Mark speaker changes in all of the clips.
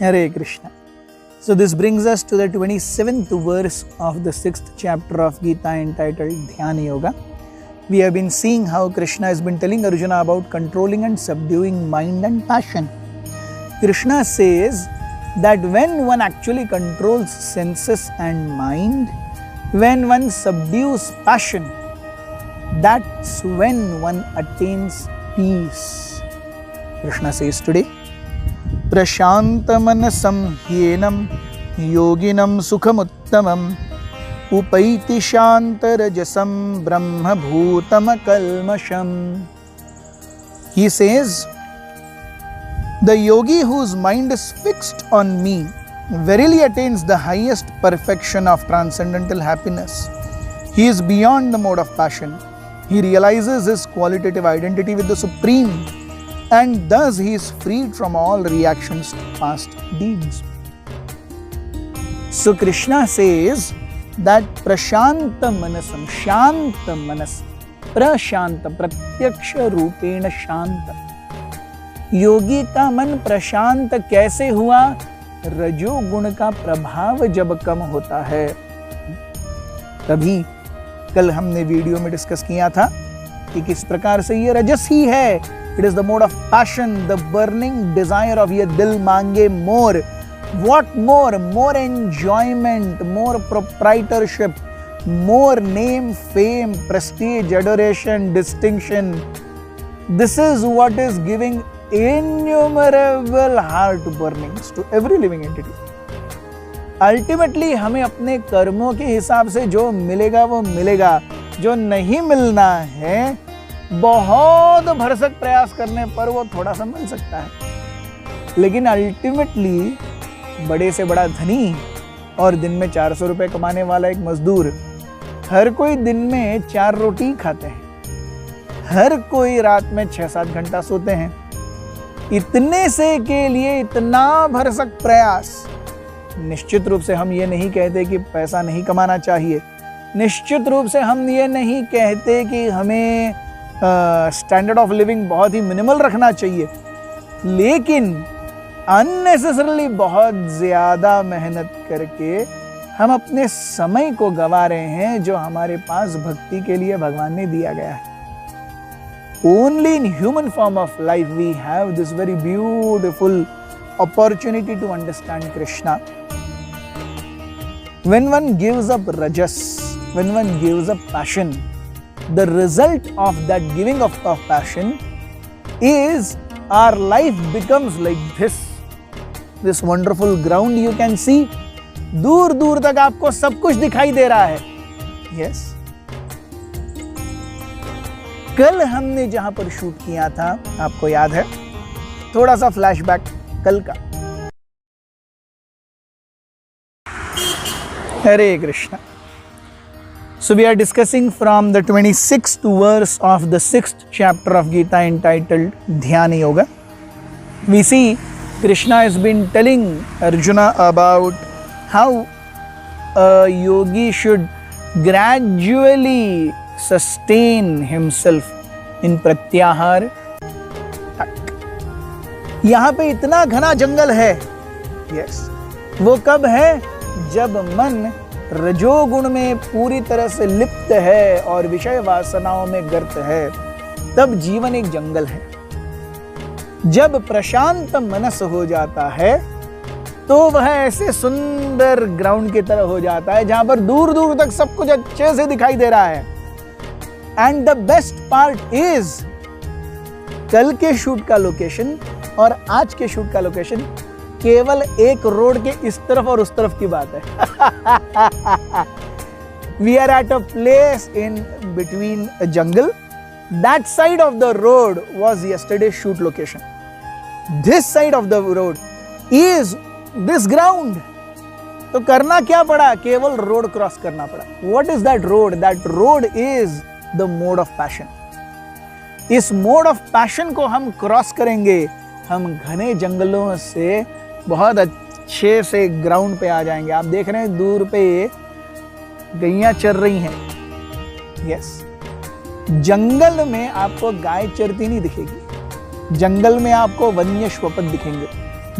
Speaker 1: Hare Krishna. So this brings us to the 27th verse of the 6th chapter of Gita entitled Dhyana Yoga. We have been seeing how Krishna has been telling Arjuna about controlling and subduing mind and passion. Krishna says that when one actually controls senses and mind, when one subdues passion, that's when one attains peace. Krishna says today, Prashantamanasam hyenam yoginam sukhamuttamam upaiti shantarajasam brahma bhutam kalmasham. He says, the yogi whose mind is fixed on me verily attains the highest perfection of transcendental happiness. He is beyond the mode of passion. He realizes his qualitative identity with the Supreme, and thus he is freed from all reactions to past deeds. So Krishna says that Prashanta Manasam, Shanta Manas, Prashanta, Pratyaksha Rupena Shanta. योगी का मन प्रशांत कैसे हुआ? रजोगुण का प्रभाव जब कम होता है तभी। कल हमने वीडियो में डिस्कस किया था कि किस प्रकार से ये रजस ही है। It is the mode of passion, the burning desire of ये दिल मांगे more. What more? More enjoyment, more proprietorship, more name, fame, prestige, adoration, distinction. This is what is giving innumerable heart burnings to every living entity. Ultimately हमें अपने कर्मों के हिसाब से जो मिलेगा वो मिलेगा, जो नहीं मिलना है बहुत भरसक प्रयास करने पर वो थोड़ा सा मिल सकता है, लेकिन अल्टीमेटली बड़े से बड़ा धनी और दिन में 400 रुपए कमाने वाला एक मजदूर, हर कोई दिन में 4 रोटी खाते हैं, हर कोई रात में 6-7 घंटा सोते हैं। इतने से के लिए इतना भरसक प्रयास। निश्चित रूप से हम ये नहीं कहते कि पैसा नहीं कमाना चाहिए, निश्चित रूप से हम ये नहीं कहते कि हमें स्टैंडर्ड ऑफ लिविंग बहुत ही मिनिमल रखना चाहिए, लेकिन अननेसेसरली बहुत ज़्यादा मेहनत करके हम अपने समय को गंवा रहे हैं जो हमारे पास भक्ति के लिए भगवान ने दिया गया है। Only in human form of life we have this very beautiful opportunity to understand Krishna. When one gives up rajas, when one gives up passion, the result of that giving of passion is our life becomes like this wonderful ground you can see. दूर दूर तक आपको सब कुछ दिखाई दे रहा है। Yes. कल हमने जहां पर शूट किया था आपको याद है? थोड़ा सा फ्लैशबैक कल का। हरे Krishna. So we are discussing from the 26th verse of the 6th chapter of Gita entitled Dhyana Yoga. We see Krishna has been telling Arjuna about how a yogi should gradually sustain himself in pratyahar. यहाँ पे इतना घना जंगल है, yes, वो कब है? जब मन रजोगुण में पूरी तरह से लिप्त है और विषय वासनाओं में गर्त है, तब जीवन एक जंगल है। जब प्रशांत मनस हो जाता है तो वह ऐसे सुंदर ग्राउंड की तरह हो जाता है जहां पर दूर दूर तक सब कुछ अच्छे से दिखाई दे रहा है। And the best part is, कल के शूट का लोकेशन और आज के शूट का लोकेशन केवल एक रोड के इस तरफ और उस तरफ की बात है। We are at a place in between a jungle. That side of the road was yesterday shoot location. This side of the road is this ground. तो करना क्या पड़ा? केवल रोड क्रॉस करना पड़ा. What is that road? That road is the mode of passion. इस mode of passion को हम क्रॉस करेंगे, हम घने जंगलों से बहुत अच्छे से ग्राउंड पे आ जाएंगे. आप देख रहे हैं दूर पे गैया चर रही हैं. यस, जंगल में आपको गाय चरती नहीं दिखेगी, जंगल में आपको वन्य श्वपद दिखेंगे.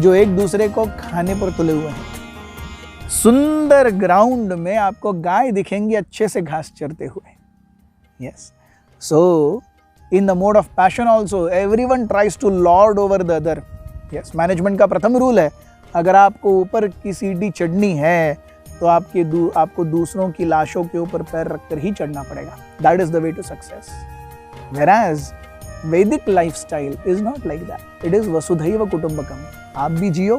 Speaker 1: जो एक दूसरे को खाने पर तुले हुए हैं। सुंदर ग्राउंड में आपको गाय दिखेंगी अच्छे से घास चरते हुए। Yes, so in the mode of passion also everyone tries to lord over the other. Yes, management का प्रथम रूल है, अगर आपको ऊपर की सीढ़ी चढ़नी है तो आपको दूसरों की लाशों के ऊपर पैर रखकर ही चढ़ना पड़ेगा। That is the way to success. Whereas Vedic lifestyle is not like that. It is vasudhaiva kutumbakam. आप भी जियो,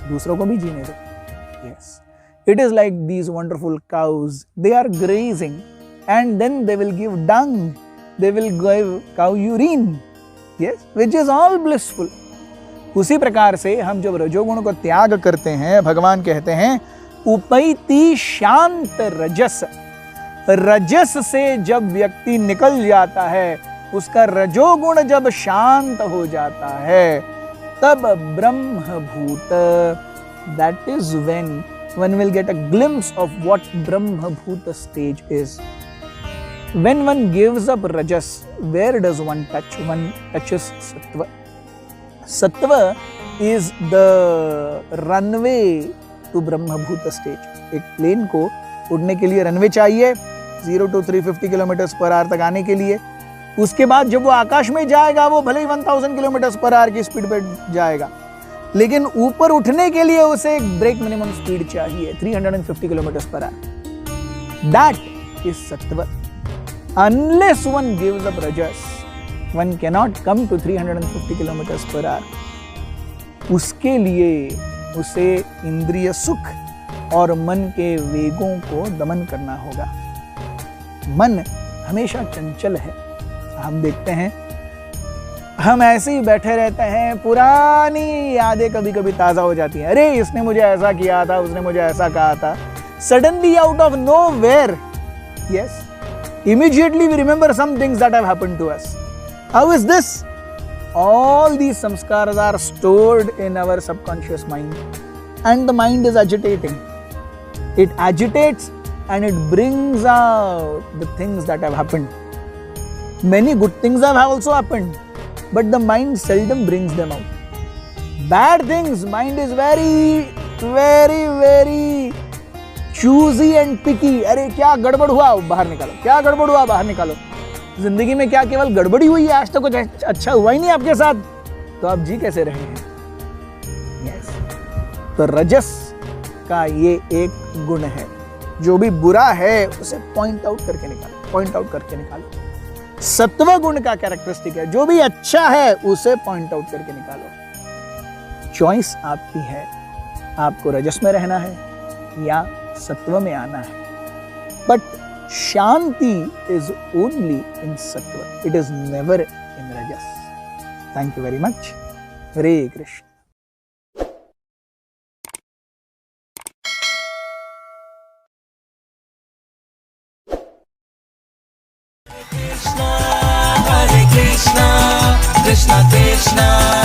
Speaker 1: दूसरों को भी जीने दो। Yes. It is like these wonderful cows. They are grazing and then they will give dung. They will give cow urine. Yes. Which is all blissful. उसी प्रकार से हम जब रजोगुण को त्याग करते हैं, भगवान कहते हैं उपैति शांत रजस। रजस से जब व्यक्ति निकल जाता है, उसका रजोगुण जब शांत हो जाता है, तब ब्रह्मभूत, that is when one will get a glimpse of what brahmabhuta stage is. When one gives up rajas, where does one touch? One touches sattva. Sattva is the runway to brahmabhuta stage. एक plane को उड़ने के लिए runway चाहिए 0 to 350 kilometre per our तक आने के लिए। उसके बाद जब वो आकाश में जाएगा, वो भले ही 1000 किलोमीटर पर आवर की स्पीड पे जाएगा, लेकिन ऊपर उठने के लिए उसे एक ब्रेक मिनिमम स्पीड चाहिए 350 kilometre per hour. That is sattva. Unless one gives up rajas, one can not come to 350 kilometre per hour. उसके लिए उसे इंद्रिय सुख और मन के वेगों को दमन करना होगा। मन हमेशा चंचल है। हम देखते हैं, हम ऐसे ही बैठे रहते हैं, पुरानी यादें कभी कभी ताजा हो जाती हैं। अरे इसने मुझे ऐसा किया था, उसने मुझे ऐसा कहा था। Suddenly out of nowhere, yes, immediately we remember some things that have happened to us. How is this? All these samskaras are stored in our subconscious mind, and the mind is agitating. It agitates and it brings out the things that have happened. Many good things have also happened, but the mind seldom brings them out. Bad things, mind is very choosy and picky. अरे क्या गड़बड़ हुआ, बाहर निकालो, क्या गड़बड़ हुआ, बाहर निकालो। जिंदगी में क्या केवल गड़बड़ी हुई है? आज तक कुछ अच्छा हुआ ही नहीं आपके साथ, तो आप जी कैसे रहे हैं? yes. तो रजस का ये एक गुण है, जो भी बुरा है उसे पॉइंट आउट करके निकालो। सत्व गुण का कैरेक्टरिस्टिक है, जो भी अच्छा है उसे पॉइंट आउट करके निकालो। चॉइस आपकी है, आपको रजस में रहना है या सत्व में आना है। But shanti is only in sattva, it is never in rajas. Thank you very much. Hare Krishna.
Speaker 2: Krishna Krishna Krishna